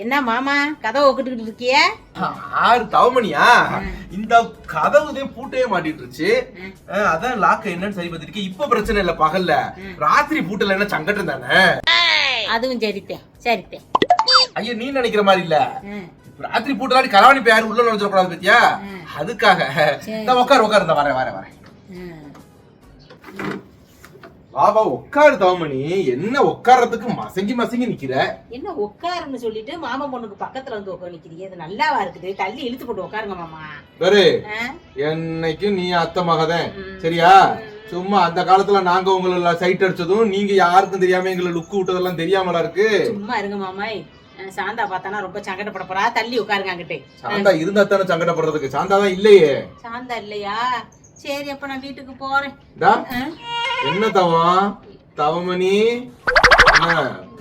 என்ன மாமா கதவை ஒக்கிட்டு இருக்கிய? ஆறு தவமணியா? இந்த கதவுதே பூட்டவே மாட்டிட்டுருச்சு. அதான் லாக்க என்னன்னு சரி பார்த்துருக்கேன். இப்ப பிரச்சனை இல்ல, பகல்ல ராத்திரி பூட்டல என்ன சங்கடம் தானே. அதுவும் சரித்தேன் சரித்தேன். ஐயா நீ நினைக்கிற மாதிரி இல்ல, ராத்திரி பூட்டலாடி கலவாணி பேர் உள்ள நுழைஞ்சிடக்கூடாது பத்தியா, அதுக்காக. உட்காரு உட்காரு, இந்த வரேன் வரேன் வரேன். பாபா உட்காரு தவமணி. என்ன உட்கார்றதுக்கு மசங்கி மசங்கி நிக்கிற? என்ன உட்காருன்னு சொல்லிட்டு மாமா பொண்ணுக்கு பக்கத்துல வந்து உட்கார நிக்கிறீங்க? இது நல்லாவா இருக்குது? தள்ளி இழுத்து போட்டு உட்காருங்க மாமா. சரி, என்னைக்கும் நீ அத்தை மகதான் சரியா? சும்மா அந்த காலத்துல நாங்க உங்களை சைட் அடிச்சதும் நீங்க யாருக்கும் தெரியாம எங்களை லுக்கு விட்டதெல்லாம் தெரியாமலா இருக்கு. சும்மா இருங்க மாமா. சாந்தா பார்த்தானா ரொம்ப சங்கடப்பட போறா. தள்ளி உட்காருங்க அங்கிட்டே. சாந்தா இருந்தா தானே சங்கடப்படுறதுக்கு. சாந்தா தான் இல்லையே. சாந்தா இல்லையா? சரி அப்ப நான் வீட்டுக்கு போறேன். என்ன தவம் தவமணி?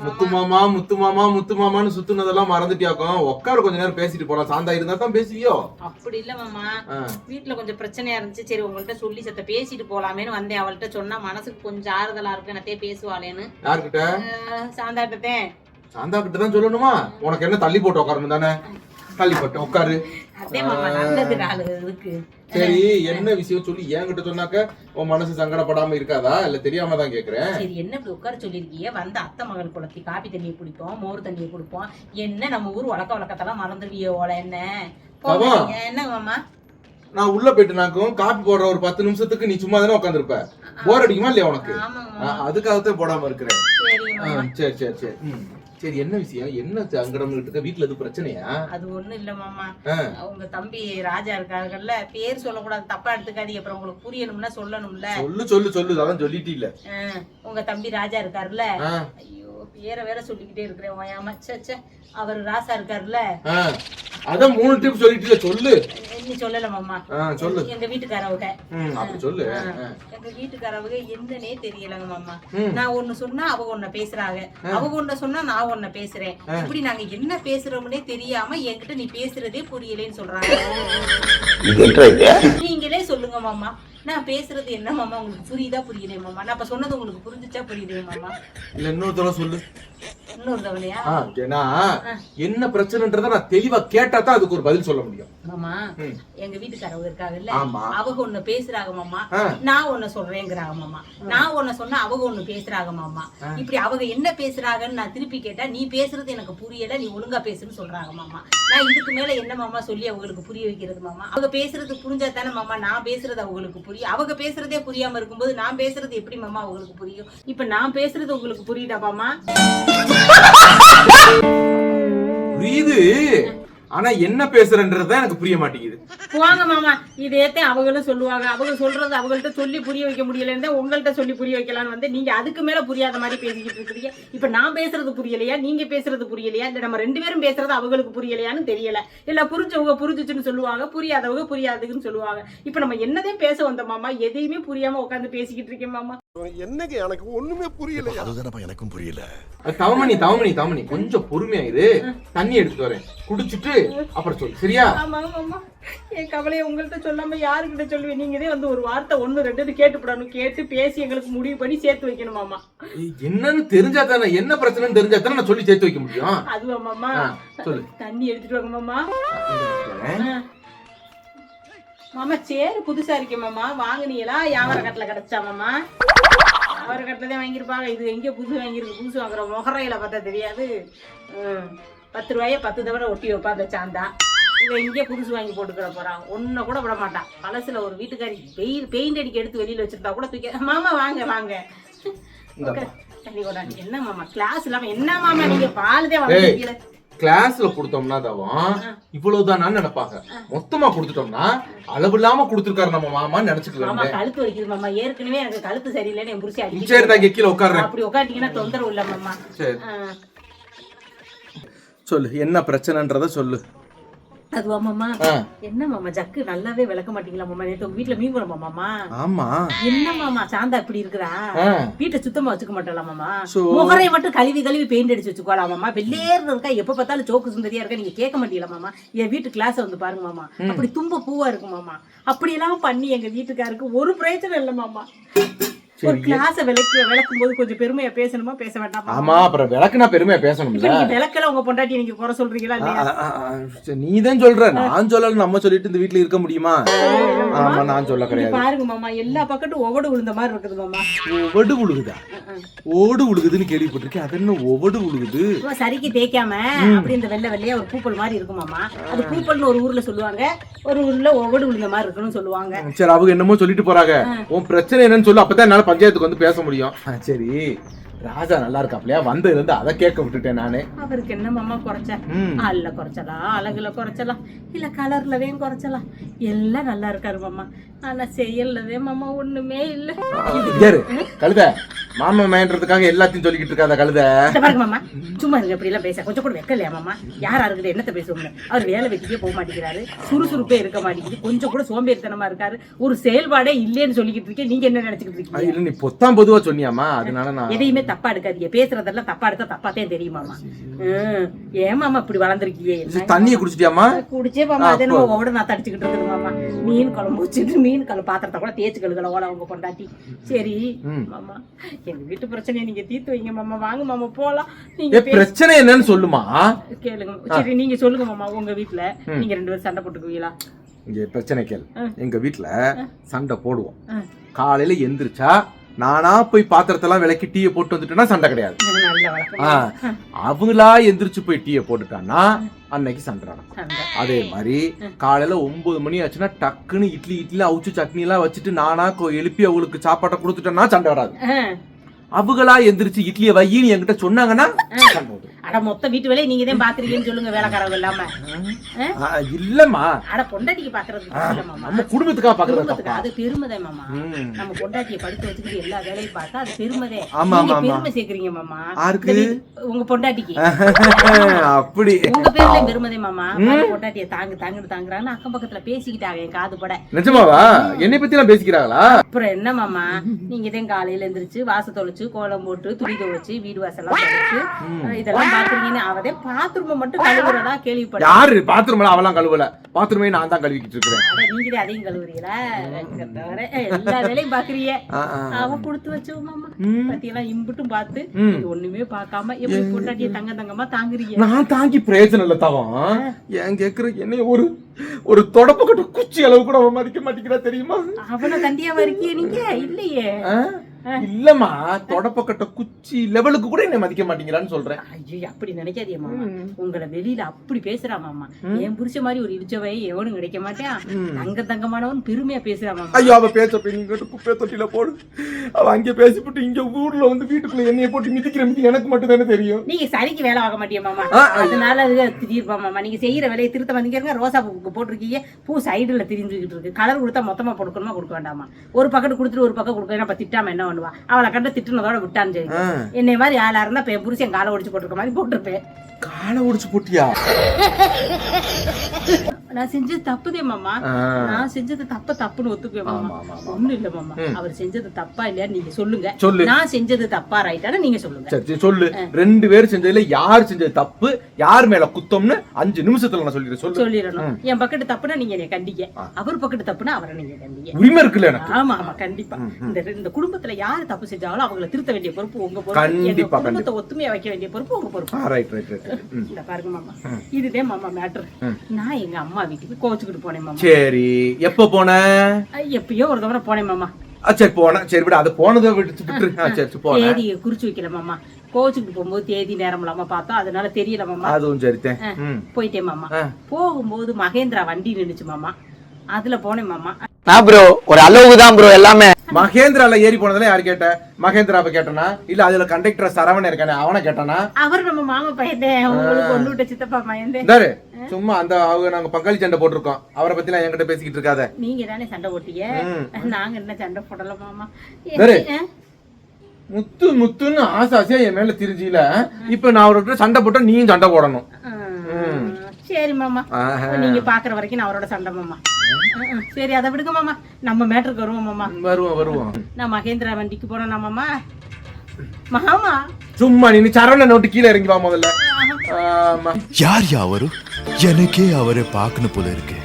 முத்து மாமா முத்து மாமா முத்து மாமான்னு சுத்துனதெல்லாம் மறந்துட்டியாக்கும். உட்காரு, கொஞ்ச நேரம் பேசிட்டு போலாம். சாந்தா இருந்தா தான் பேசுவியோ? அப்படி இல்ல மாமா, வீட்டுல கொஞ்சம் பிரச்சனையா இருந்துச்சு. சரி உங்கள்ட்ட சொல்லி சத்த பேசிட்டு போலாமேன்னு வந்தேன். அவள்கிட்ட சொன்னா மனசுக்கு கொஞ்சம் ஆறுதலா இருக்கு. என்னத்தே பேசுவாளேன்னு. யாருக்கிட்ட? சாந்தாட்டத்தே. சாந்தா கிட்ட தான் சொல்லணுமா? உனக்கு என்ன தள்ளி போட்டு உட்காரணும் தானே? தள்ளி போட்டு உட்காரு. சரி என்ன விஷயம் சொல்லி என்கிட்ட சொன்னாக்க உன் மனசு சங்கடப்படாம இருக்காதா? இல்ல தெரியாம தான் கேக்குறேன். சரி என்ன இப்படி உட்கார சொல்லிருக்கீங்க? வந்த அத்தை மகன் குளத்தி காப்பி தண்ணியை குடிப்போம், மோர் தண்ணியை குடிப்போம். என்ன நம்ம ஊர் வழக்கத்தெல்லாம் மறந்துடுவியோ என்ன? என்ன மாமா நான் உள்ள போயிட்டுனாக்கும் காப்பி போடுற ஒரு 10 நிமிஷத்துக்கு நீ சும்மா தானே உட்காந்துருப்ப. போர் அடிக்குமா இல்லையா உனக்கு? அதுக்காகத்தான் போடாம இருக்கிறேன். சரி சரி சரி. சரி என்ன விஷயம்? என்ன சங்கடம் இருக்கு? வீட்டுல எதுவும் பிரச்சனையா? அது ஒண்ணும் இல்ல மாமா. உங்க தம்பி ராஜா இருக்காருல்ல, பேர் சொல்லக்கூடாது, தப்பா எடுத்துக்காதீங்க. அப்புறம் உங்களுக்கு புரியணும்னா சொல்லணும்ல. சொல்லு சொல்லு சொல்லு, அதான் சொல்லிட்டு இல்ல. உங்க தம்பி ராஜா இருக்காருல்ல, ஐயோ பேரை வேற சொல்லிக்கிட்டே இருக்கிறேன். அவர் ராசா இருக்காருல்ல, அதான் 3 டிப் சொல்லிட்டு சொல்லு. நீ சொல்லல மாமா. சொல்லு. எங்க வீட்டுக்காரவங்க அப்படி சொல்லு. எங்க வீட்டுக்காரவங்க என்னன்னே தெரியலங்க மாமா. நான் ஒண்ணு சொன்னா அவங்க ஒண்ணு பேசுறாங்க, அவங்க ஒண்ணு சொன்னா நான் ஒண்ணு பேசுறேன். இப்படி நாங்க என்ன பேசுறோம்னே தெரியாம என்கிட்ட நீ பேசுறதே புரியலேன்னு சொல்றாங்க. நீங்களே சொல்லுங்க மாமா, நான் பேசுறது என்ன மாமா உங்களுக்கு புரியுதா புரியலையே மாமா? நான் இப்ப சொன்னது உங்களுக்கு புரிஞ்சுச்சா புரியுதே மாமா? இல்ல இன்னொருத்தர சொல்லு. இன்னொரு தவணையா? என்ன பிரச்சனைன்றத நான் தெளிவா கேட்டா தான் அதுக்கு ஒரு பதில் சொல்ல முடியும். மாமா எங்க வீட்டுக்காரவங்க இருக்காங்கல்ல, அவங்க ஒண்ணு பேசுறாங்க மாமா, நான் ஒண்ணு சொல்றேங்கிறாங்க மாமா. நான் ஒண்ணு சொன்னா அவங்க ஒண்ணு பேசுறாங்க மாமா. இப்படி அவங்க என்ன பேசுறாங்கன்னு நான் திருப்பி கேட்டா நீ பேசுறது எனக்கு புரியல, நீ ஒழுங்கா பேசுன்னு சொல்றாங்க மாமா. நான் இதுக்கு மேல என்ன மாமா சொல்லி அவங்களுக்கு புரிய வைக்கிறது மாமா? அவங்க பேசுறது புரிஞ்சா தானே மாமா நான் பேசுறது அவங்களுக்கு புரியும். அவங்க பேசுறதே புரியாம இருக்கும்போது நான் பேசுறது எப்படி மாமா அவங்களுக்கு புரியும்? இப்ப நான் பேசுறது உங்களுக்கு புரியுதா மாமா? புரியுது, ஆனா என்ன பேசுறன்றத எனக்கு புரிய மாட்டேங்குது. போங்க மாமா, இதேத்தே அவங்களும் சொல்லுவாங்க. அவங்க சொல்றது அவங்கள்ட்ட சொல்லி புரிய வைக்க முடியலன்னு உங்கள்ட்ட சொல்லி புரிய வைக்கலான்னு வந்து நீங்க அதுக்கு மேல புரியாத மாதிரி பேசிக்கிட்டு இருக்கிறீங்க. இப்ப நான் பேசுறது புரியலையா, நீங்க பேசுறது புரியலையா, இல்ல நம்ம 2 பேரும் பேசுறது அவங்களுக்கு புரியலையான்னு தெரியல. இல்ல புரிஞ்சவங்க புரிஞ்சுச்சுன்னு சொல்லுவாங்க, புரியாதவங்க புரியாதுன்னு சொல்லுவாங்க. இப்ப நம்ம என்னதான் பேச வந்தோம் மாமா? எதையுமே புரியாம உட்காந்து பேசிக்கிட்டு இருக்கேன் மாமா. என்னங்க எனக்கு ஒண்ணுமே புரியல. அதுதானப்பா எனக்கும் புரியல. தவமணி தவமணி தவமணி கொஞ்சம் பொறுமையாயிரு. தண்ணி எடுத்துட்டு வரேன், குடிச்சிட்டு அப்புறம் சொல்லு சரியா? என் கவலையை உங்கள்கிட்ட சொல்லாம யாருக்கிட்ட சொல்லுவேன்? நீங்கதே வந்து ஒரு வார்த்தை 1 2 கேட்டுப்படணும். கேட்டு பேசி எங்களுக்கு முடிவு பண்ணி சேர்த்து வைக்கணும் மாமா. என்னன்னு தெரிஞ்சா தானே, என்ன பிரச்சனைன்னு தெரிஞ்சா தானே நான் சொல்லி சேர்த்து வைக்க முடியும். அதுவா மாமா? சொல்லு. தண்ணி எடுத்துட்டு வாங்க மாமா. மாமா சேரு புதுசா இருக்கே மாமா, வாங்கினீங்களா? வியாபார கட்டில கிடைச்சா மாமா? வியாபார கட்டில தான் வாங்கியிருப்பாங்க. இது எங்க புதுசு வாங்கியிருக்கு? புதுசு வாங்குற முகரையில பார்த்தா தெரியாது. 10 ரூபாய 10 தடவை ஒட்டி வைப்பா அந்த சாந்தா. இவன் இங்கே புதுசு வாங்கி போட்டுக்கிற போறான். ஒன்ன கூட விட மாட்டான். பழசுல ஒரு வீட்டுக்காரி பெயிண்ட் அடிக்க எடுத்து வெளியில வச்சிருந்தா கூட தூக்கி மாமா வாங்க வாங்க தண்ணி கூட. என்ன மாமா கிளாஸ் இல்லாம என்ன மாமா நீங்க பாலுதே வாங்க? கிளாஸ்ல கொடுத்தோம்னா தவம் இவ்வளவுதான் நினைப்பாங்க. மொத்தமா கொடுத்துட்டோம்னா அளவு இல்லாம கொடுத்துருக்காரு நம்ம மாமான்னு நினைச்சுக்கலாம். கழுத்து வலிக்குது மாமா, ஏற்கனவே எனக்கு கழுத்து சரியில்லைன்னு என் புருஷன் அடிச்சு. சரி தான் கீழே உட்கார்றேன். அப்படி உட்காந்துட்டீங்கன்னா தொந்தரவு இல்ல மாமா. சரி சொல்லு, என்ன பிரச்சனைன்றத சொல்லு. அதுவா மாமா? என்ன மாமா ஜக்கு நல்லாவே விளக்க மாட்டீங்களா மாமா? நேத்து உங்க வீட்டுல மீன் குழம்பா மாமா? ஆமா. என்ன மாமா சாந்தா இப்படி இருக்கிறா? வீட்டை சுத்தமா வச்சுக்க மாட்டா மாமா? முகரையை மட்டும் கழுவி கழுவி பெயிண்ட் அடிச்சு வச்சுக்கோலா மாமா? வெள்ளேர்னு இருக்கா, எப்ப பார்த்தாலும் சோக்கு சுந்தரியா இருக்கா. நீங்க கேட்க மாட்டீங்களா மாமா? என் வீட்டு கிளாஸ் வந்து பாருங்க மாமா, அப்படி தும்ப பூவா இருக்கு மாமா. அப்படி எல்லாம் பண்ணி எங்க வீட்டுக்காருக்கு ஒரு பிரயோஜனம் இல்லை மாமா. ஒரு கிளாஸ விளக்கும் போது கொஞ்சம் பெருமையா பேசணுமா பேச வேண்டாமா? ஆமா, அப்புறம் விளக்குனா பெருமையா பேசணும்ல. நீங்க விளக்கல உங்க பொண்டாட்டி நீங்க குறை சொல்றீங்களா இல்லையா? நீதான் சொல்ற, நான் சொல்லல. நம்ம சொல்லிட்டு இந்த வீட்டுல இருக்க முடியுமா? ஆமா, நான் சொல்ல கிடையாது. பாருங்க மாமா, எல்லா பக்கட்டும் ஒவடு விழுந்த மாதிரி இருக்குது மாமா. ஒவடு உழுகுதா? ஓடு உழுகுதுன்னு கேள்விப்பட்டிருக்கேன். அது என்ன ஒவடு உழுகுது? சரிக்கு தேய்க்காம அப்படி இந்த வெள்ளை வெள்ளையா ஒரு பூப்பல் மாதிரி இருக்கும் மாமா. அது பூப்பல்னு ஒரு ஊர்ல சொல்லுவாங்க, ஒரு ஊர்ல ஒவடு விழுந்த மாதிரி இருக்குன்னு சொல்லுவாங்க. சரி, அவங்க என்னமோ சொல்லிட்டு போறாங்க. உன் பிரச்சனை என்னன்னு சொல்லு, அப்பதான் என்னால பஞ்சாயத்துக்கு வந்து பேச முடியும். சரி, ராஜா நல்லா இருக்காப்லையா? வந்ததுல இருந்து அதை கேட்க விட்டுட்டேன் நானு. அவருக்கு என்ன மாமா குறைச்ச? ஆள்ல குறைச்சலாம், அழகுல குறைச்சலாம், இல்ல கலர்லதையும் குறைச்சலாம், எல்லாம் நல்லா இருக்காரு மாமா. ஆனா செயல்லதே மாமா ஒண்ணுமே இல்ல. கழுத மாமா மேன்றதுக்காக எல்லாத்தையும் சொல்லிக்கிட்டு இருக்காத கழுத. பாருங்க மாமா, சும்மா இருக்கு அப்படி எல்லாம் பேச கொஞ்சம் கூட வைக்கலையா மாமா? யாரா இருக்குது என்னத்த பேசுவோம்? அவர் வேலை வெட்டிக்கே போக மாட்டேங்கிறாரு, சுறுசுறுப்பே இருக்க மாட்டேங்குது, கொஞ்சம் கூட சோம்பேறித்தனமா இருக்காரு, ஒரு செயல்பாடே இல்லேன்னு சொல்லிக்கிட்டு இருக்கேன். நீங்க என்ன நினைச்சுக்கிட்டு இருக்கீங்க? இல்ல, நீ பொத்தாம் பொதுவா சொன்னியாமா, அதனால நான் எதையுமே தப்பா எடுக்காதீங்க. பேசுறதெல்லாம் தப்பா எடுத்தா தப்பாத்தான் தெரியுமாமா. ஏன் மாமா இப்படி வளர்ந்துருக்கீங்க? தண்ணியை குடிச்சிட்டியாமா? குடிச்சே மாமா. அது என்ன ஓட நான் தடிச்சுக்கிட்டு இருக்குது மாமா. மீன் குழம்பு வச்சுட்டு மீன் பாத்திரத்தை கூட தேய்ச்சி கழுகல ஓட அவங்க கொண்டாட்டி. சரி மாமா, எங்க வீட்டு பிரச்சனையை நீங்க தீர்த்து வைங்க மாமா. வாங்க மாமா போலாம். நீங்க பிரச்சனை என்னன்னு சொல்லுமா கேளுங்க. சரி நீங்க சொல்லுங்க மாமா. உங்க வீட்டுல நீங்க 2 பேரும் சண்டை போட்டுக்குவீங்களா? இங்க பிரச்சனை கேளு. எங்க வீட்டுல சண்டை போடுவோம். காலையில எந்திரிச்சா நானா போய் பாத்திரத்தெல்லாம் விளக்கி டீயை போட்டு வந்துட்டேன்னா சண்டை கிடையாது. அவங்களா எந்திரிச்சு போய் டீயை போட்டுட்டான்னா அன்னைக்கு சண்டை நடக்கும். அதே மாதிரி காலையில 9 மணி ஆச்சுன்னா டக்குன்னு இட்லி அவுச்சு சட்னி எல்லாம் வச்சுட்டு நானா எழுப்பி அவங்களுக்கு சாப்பாட்டை கொடுத்துட்டேன்னா சண்டை வராது. அவங்களா எந்திரிச்சு இட்லியை வையின்னு என்கிட்ட சொன்னாங்கன்னா சண்டை வரும். அட மொத்த வீட்டு வேலையை நீங்க தான் பாக்குறீங்கன்னு சொல்லுங்க, வேலைக்காரங்க இல்லாம. இல்லம்மா, அட பொண்டாட்டிக்கு பாக்குறது நம்ம குடும்பத்துக்காக பாக்குறது அது பெருமைதே மாமா. நம்ம பொண்டாட்டியை படுத்து வச்சுக்கிட்டு எல்லா வேலையும் பார்த்தா அது பெருமைதே. பெருமை சேர்க்கிறீங்க மாமா உங்க பொண்டாட்டிக்கு. அப்படி உங்க பேர்ல பெருமைதே மாமா. பொண்டாட்டியை தாங்குறான்னு அக்கம் பக்கத்துல பேசிக்கிட்டாங்க என் காது பட. நிஜமாவா? என்னை பத்தி எல்லாம் பேசிக்கிறாங்களா? அப்புறம் என்ன மாமா, நீங்க தான் காலையில எந்திரிச்சு வாச தொலைச்சு கோலம் போட்டு துணி துவைச்சு வீடு வாசல்லாம் தொலைச்சு இதெல்லாம் பாக்குறீங்கன்னு. அவதே பாத்ரூம் மட்டும் கழுவுறதா கேள்விப்பட்டேன். யாரு பாத்ரூம்? அவெல்லாம் கழுவல. பாத்ரூமே நான் தான் கழுவிக்கிட்டு இருக்கிறேன். நீங்க அதையும் கழுவுறீங்களா? எல்லா வேலையும் பாக்குறீங்க. அவ கொடுத்து வச்சு மாமா பத்தியெல்லாம் இம்புட்டும் பார்த்து ஒண்ணுமே பார்க்காம எப்படி பொண்டாட்டிய தங்கமா தாங்குறீங்க? நான் தாங்கி பிரயோஜனம் இல்ல தவம். ஏன் கேக்குற? என்ன ஒரு தொடப்பு கட்ட குச்சி அளவு கூட அவன் மதிக்க மாட்டேங்கிறா தெரியுமா? அவனை தண்டியாவா இருக்கிய நீங்க? இல்லையே. இல்லம்மா, தொடப்பக்கட்ட குச்சி லெவலுக்கு கூட என்ன மதிக்க மாட்டேங்கிறான்னு சொல்றேன். ஐயோ அப்படி நினைக்காதே மாமா. உங்களை வெளியில அப்படி பேசுறா மாமா. என் புருஷ மாதிரி ஒரு இடிச்சவை எவனும் கிடைக்க மாட்டேன். தங்கமானவன் பெருமையா பேசுறா மாமா. ஐயோ, அவ பேச நீங்க குப்பை தொட்டில போடு. அவ அங்க பேசிவிட்டு இங்க ஊர்ல வந்து வீட்டுக்குள்ள எண்ணெயை போட்டு மிதிக்கிற எனக்கு மட்டும் தானே தெரியும். நீங்க சரிக்கு வேலை ஆக மாட்டியா மாமா, அதனால அது திடீர்ப்பா மாமா. நீங்க செய்யற வேலையை திருத்த வந்தீங்க. ரோசா பூ போட்டிருக்கீங்க, பூ சைடுல திரிஞ்சுக்கிட்டு இருக்கு. கலர் கொடுத்தா மொத்தமா கொடுக்கணுமா கொடுக்க வேண்டாமா? ஒரு பக்கத்து கொடுத்துட்டு ஒரு பக்கம் கொடுக்க திட்டாம என்ன பண்ணுவா? அவளை கண்ட திட்டுனதோட விட்டான்னு சரி. என்னை மாதிரி ஆளா இருந்தா என் புருஷன் காலை ஒடிச்சு போட்டிருக்க மாதிரி போட்டிருப்பேன். காலை ஒடிச்சு போட்டியா? நான் செஞ்சது தப்புதே மாமா. நான் செஞ்சது தப்புன்னு ஒத்துக்குவேன் மாமா. ஒண்ணும் இல்ல மாமா, அவர் செஞ்சது தப்பா இல்லையா நீங்க சொல்லுங்க. நான் செஞ்சது தப்பா ரைட்டான நீங்க சொல்லுங்க. சரி சொல்லு. 2 பேரும் செஞ்சதுல யார் செஞ்சது தப்பு, யார் மேல குத்தம்னு 5 நிமிஷத்துல நான் சொல்லிடணும். என் பக்கத்து தப்புனா நீங்க என்னை கண்டிக்க, அவர் பக்கத்து தப்புனா அவரை நீங்க கண்டிக்க. உரிமை இருக்குல்ல எனக்கு? ஆமா ஆமா கண்டிப்பா. இந்த குடும்பத்துல யாரு தப்பு செஞ்சாலும் அவங்களை திருத்த வேண்டிய பொறுப்பு உங்க பொறுப்பு. குடும்பத்தை ஒத்துமையா வைக்க வேண்டிய பொறுப்பு உங்க பொறுப்பு. இந்த பாருங்க மாமா, இதுதான் மாமா மேட்டர். நான் எங்க அம்மா வீட்டுக்கு கோச்சுக்கிட்டு போனேன் மாமா. சரி, எப்ப போன? எப்பயோ ஒரு தடவை போனேன் மாமா. சரி போன. சரி விட, அது போனதை விட்டு தேதி குறிச்சு வைக்கல மாமா. கோச்சுக்கிட்டு போகும்போது தேதி நேரம் இல்லாம பார்த்தோம், அதனால தெரியல மாமா. அதுவும் சரிதான். போயிட்டேன் மாமா. போகும்போது மகேந்திரா வண்டி நின்னுச்சு மாமா, அதுல போனேன் மாமா. ப்ரோ ஒரு அளவுக்கு தான் ப்ரோ எல்லாமே. மகேந்திரால ஏறி போனதுல யாரு கேட்ட? மகேந்திராவை கேட்டனா இல்ல அதுல கண்டக்டர் சரவணன் இருக்கானே அவனை கேட்டானா? அவர் நம்ம மாமா பையன், உங்களுக்கு கொண்டு விட்ட சித்தப்பா பையன். சும்மா அந்த அவங்க நாங்க பங்காளி சண்டை போட்டிருக்கோம், அவரை பத்தி எல்லாம் என்கிட்ட பேசிக்கிட்டு இருக்காத. நீங்க தானே சண்டை போட்டீங்க, நாங்க என்ன சண்டை போடல மாமா. முத்துன்னு ஆசாசியா என் மேல திரிஞ்சில. இப்ப நான் அவர்கிட்ட சண்டை போட்டா நீயும் சண்டை போடணும். சரி மாமா, நீங்க பாக்குற வரைக்கும் நான் அவரோட சண்டை மாமா. சரி அதை விடுங்க மாமா, நம்ம மேட்டருக்கு வருவோம் மாமா. வருவோம். நான் மகேந்திரா வண்டிக்கு போனேன் மாமா. மாமா சும்மா நீ சரவண நோட்டு கீழே இறங்கி வா முதல்ல. யார் அவரு? எனக்கே அவரை பார்க்கணும் போல இருக்கு.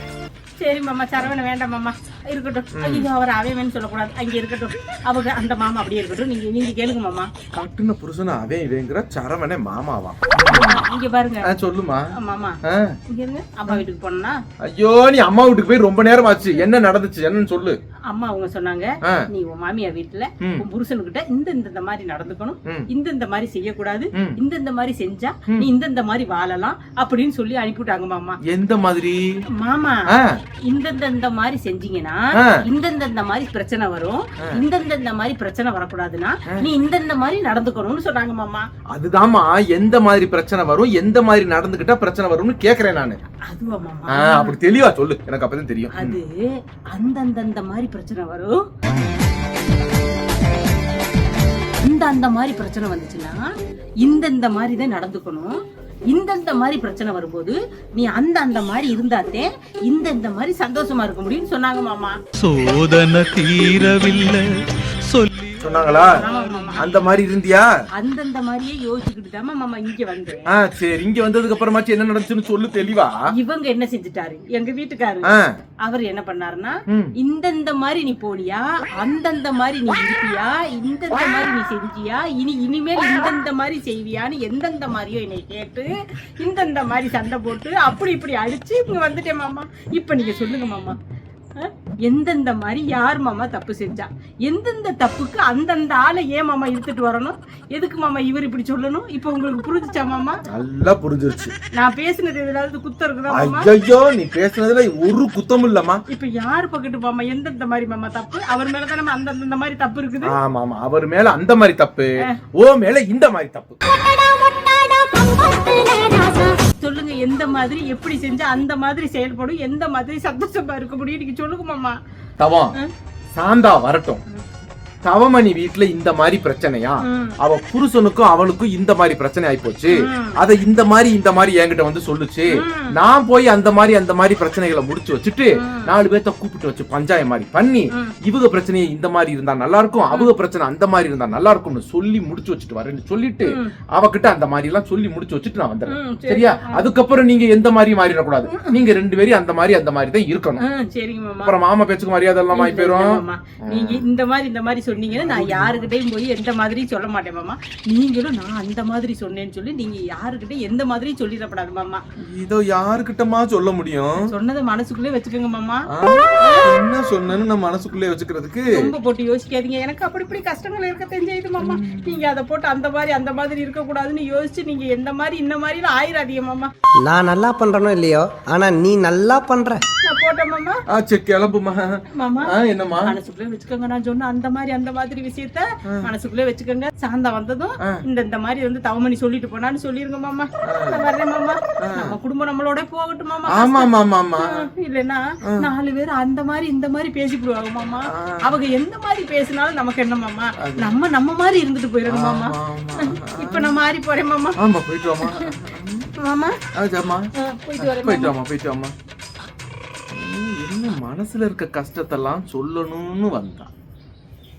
சரி மாமா, சரவண வேண்டாம் மாமா. இருக்கட்டும். ஐயோ அவர் அவன் சொல்லக்கூடாது, அங்க இருக்கட்டும். அவங்க அந்த மாமா அப்படியே இருக்கட்டும். நீங்க கேளுங்க மாமா. கட்டுன புருஷன அவன் இவங்கிற சரவணே மாமாவா? இங்க பாருங்க. சொல்லுமா மாமா. இங்க இருங்க. அம்மா வீட்டுக்கு போனா. ஐயோ நீ அம்மா வீட்டுக்கு போய் ரொம்ப நேரம் ஆச்சு. என்ன நடந்துச்சு என்னன்னு சொல்லு. அம்மா அவங்க சொன்னாங்க, நீ உன் மாமியார் வீட்டுல உன் புருஷனுக்கிட்ட இந்த மாதிரி நடந்துக்கணும், இந்த மாதிரி செய்யக்கூடாது, இந்த மாதிரி செஞ்சா நீ இந்த மாதிரி வாழலாம் அப்படின்னு சொல்லி அனுப்பிவிட்டாங்க மாமா. எந்த மாதிரி மாமா? இந்த மாதிரி செஞ்சீங்கன்னா இந்த மாதிரி பிரச்சனை வரும், இந்த மாதிரி பிரச்சனை வரக்கூடாதுன்னா நீ இந்த மாதிரி நடந்துக்கணும்னு சொன்னாங்க மாமா. அதுதான்மா எந்த மாதிரி பிரச்சனை வரும், எந்த மாதிரி நடந்துக்கிட்டா பிரச்சனை வரும்னு கேக்குறேன் நானு. அதுவா மாமா? அப்படி தெளிவா சொல்லு, எனக்கு அப்பதான் தெரியும். அது அந்த மாதிரி பிரச்சனை வரும், அந்த மாதிரி பிரச்சனை வந்துச்சுன்னா இந்த மாதிரி தான் நடந்துக்கணும், இந்த மாதிரி பிரச்சனை வரும்போது நீ அந்த மாதிரி இருந்தாத்தே இந்த மாதிரி சந்தோஷமா இருக்க முடியும்னு சொன்னாங்க மாமா. சோதனை தீரவில்லை சொல்லி சொன்னாங்களா? அந்த மாதிரி இருந்தியா? அந்த மாதிரியே யோசிச்சுக்கிட்டு தான் மாமா இங்க வந்தேன். சரி, இங்க வந்ததுக்கு அப்புறமாச்சு என்ன நடந்துச்சுன்னு சொல்லு தெளிவா. இவங்க என்ன செஞ்சுட்டாரு எங்க வீட்டுக்காரு, அவர் என்ன பண்ணாருன்னா இந்த மாதிரி நீ போடியா, அந்த மாதிரி நீ இருப்பியா, இந்த மாதிரி நீ செஞ்சியா, இனிமேல் இந்த மாதிரி செய்வியான்னு எந்தெந்த மாதிரியோ என்னை கேட்டு இந்த மாதிரி சண்டை போட்டு அப்படி இப்படி அடிச்சு இங்க வந்துட்டேன் மாமா. இப்ப நீங்க சொல்லுங்க மாமா, எந்தெந்த மாதிரி யார் மாமா தப்பு செஞ்சா, எந்தெந்த தப்புக்கு அந்தந்த ஆளை ஏன் மாமா இழுத்துட்டு வரணும், எதுக்கு மாமா இவர் இப்படி சொல்லணும்? இப்ப உங்களுக்கு புரிஞ்சுச்சா மாமா? நல்லா புரிஞ்சிருச்சு. நான் பேசுனது ஏதாவது குத்தம் இருக்குதா மாமா? ஐயோ நீ பேசுனதுல ஒரு குத்தமும் இல்லம்மா. இப்ப யாரு பக்கத்து மாமா எந்தெந்த மாதிரி மாமா தப்பு? அவர் மேலதான் நம்ம அந்த மாதிரி தப்பு இருக்குது. ஆமா ஆமா, அவர் மேல அந்த மாதிரி தப்பு, ஓ மேல இந்த மாதிரி தப்பு. சொல்லுங்க, எந்த மாதிரி எப்படி செஞ்சா அந்த மாதிரி செயல்படும், எந்த மாதிரி சந்தோஷமா இருக்க முடியும் நீங்க சொல்லுங்க மாமா. தவம் சாந்தா வரட்டும். தவமணி வீட்டுல இந்த மாதிரி பிரச்சனையா, அவ புருஷனுக்கும் அவளுக்கும் இந்த மாதிரி பிரச்சனை ஆயிப்போச்சு, அத இந்த மாதிரி என்கிட்ட வந்து சொல்லுச்சு. நான் போய் அந்த மாதிரி பிரச்சனைகளை முடிச்சு வச்சுட்டு 4 பேர்த்த கூப்பிட்டு வச்சு பஞ்சாயம் மாதிரி பண்ணி இவங்க பிரச்சனையை இந்த மாதிரி இருந்தா நல்லா இருக்கும், அவங்க பிரச்சனை அந்த மாதிரி இருந்தா நல்லா இருக்கும்னு சொல்லி முடிச்சு வச்சுட்டு வரேன்னு சொல்லிட்டு அவகிட்ட அந்த மாதிரி எல்லாம் சொல்லி முடிச்சு வச்சுட்டு நான் வந்துடுறேன். சரியா? அதுக்கப்புறம் நீங்க எந்த மாதிரி மாறிடக்கூடாது, நீங்க 2 பேரும் அந்த மாதிரி தான் இருக்கணும். அப்புறம் மாமா பேச்சுக்கு மரியாதை எல்லாம் ஆகி போயிரும். நீங்க இந்த மாதிரி சொன்னீங்கன்னா நான் யாருக்கிட்டையும் போய் எந்த மாதிரியும் சொல்ல மாட்டேன் மாமா. நீங்களும் நான் அந்த மாதிரி சொன்னேன்னு சொல்லி நீங்க யாருக்கிட்ட எந்த மாதிரியும் சொல்லிடப்படாது மாமா. இதோ யாருக்கிட்டமா சொல்ல முடியும்? சொன்னதை மனசுக்குள்ளே வச்சுக்கோங்க மாமா. என்ன சொன்னேன்னு நான் மனசுக்குள்ளே வச்சுக்கிறதுக்கு ரொம்ப போட்டு யோசிக்காதீங்க. எனக்கு அப்படி இப்படி கஷ்டங்கள் இருக்க தெரிஞ்சது மாமா. நீங்க அதை போட்டு அந்த மாதிரி இருக்க கூடாதுன்னு யோசிச்சு நீங்க எந்த மாதிரி இந்த மாதிரி ஆயிராதீங்க மாமா. நான் நல்லா பண்றனோ இல்லையோ, ஆனா நீ நல்லா பண்ற. நான் போட்டேன் மாமா. சரி கிளம்புமா மாமா. என்னம்மா? மனசுக்குள்ளே வச்சுக்கோங்க. நான் சொன்ன அந்த மாதிரி விஷயத்த மனசுக்குள்ளே வச்சுக்கோங்க. சாந்தா வந்ததும் இந்த மாதிரி வந்து தவமணி சொல்லிட்டு போனான்னு சொல்லிருங்க மாமா. நான் வர்றேன் மாமா. நம்ம குடும்பம் நம்மளோட போகட்டும் மாமா. ஆமா. இல்லன்னா 4 பேர் அந்த மாதிரி இந்த மாதிரி பேசிடுவாங்க மாமா. அவங்க எந்த மாதிரி பேசினாலும் நமக்கு என்ன மாமா, நம்ம மாதிரி இருந்துட்டு போயிடணும் மாமா. இப்ப நான் மாறி போறேன் மாமா. ஆமா போயிட்டு வாமா. மாமா போயிட்டு வாமா. என்ன மனசுல இருக்க கஷ்டத்தெல்லாம் சொல்லணும்னு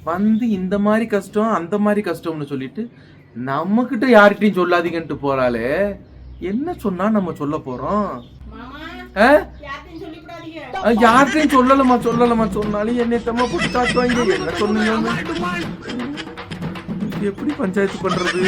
வந்து இந்த மாதிரி கஷ்டம் அந்த மாதிரி கஷ்டம்னு சொல்லிட்டு நம்ம கிட்ட யார்கிட்டயும் சொல்லாதீங்கன்ட்டு போறாளே. என்ன சொன்னா நம்ம சொல்ல போறோம்? யார்கிட்டயும் சொல்லலமா. சொன்னாலும் என்னத்தம்மா போட்டு காட்டுவாங்க. என்ன சொன்னீங்க? எப்படி பஞ்சாயத்து பண்றது?